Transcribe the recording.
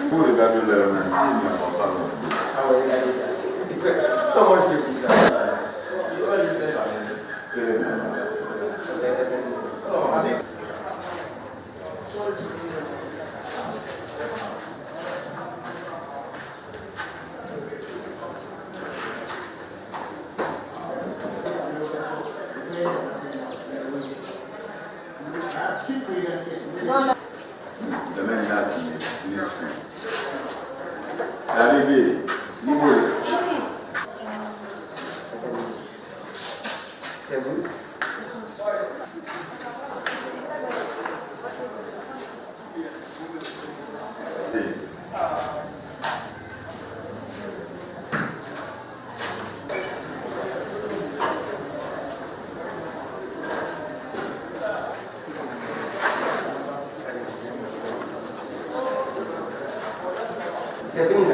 Pure proprio le romanzine, ma parlo. Come si usa? Sebenarnya nasi ini sih. Dari ini boleh. Setting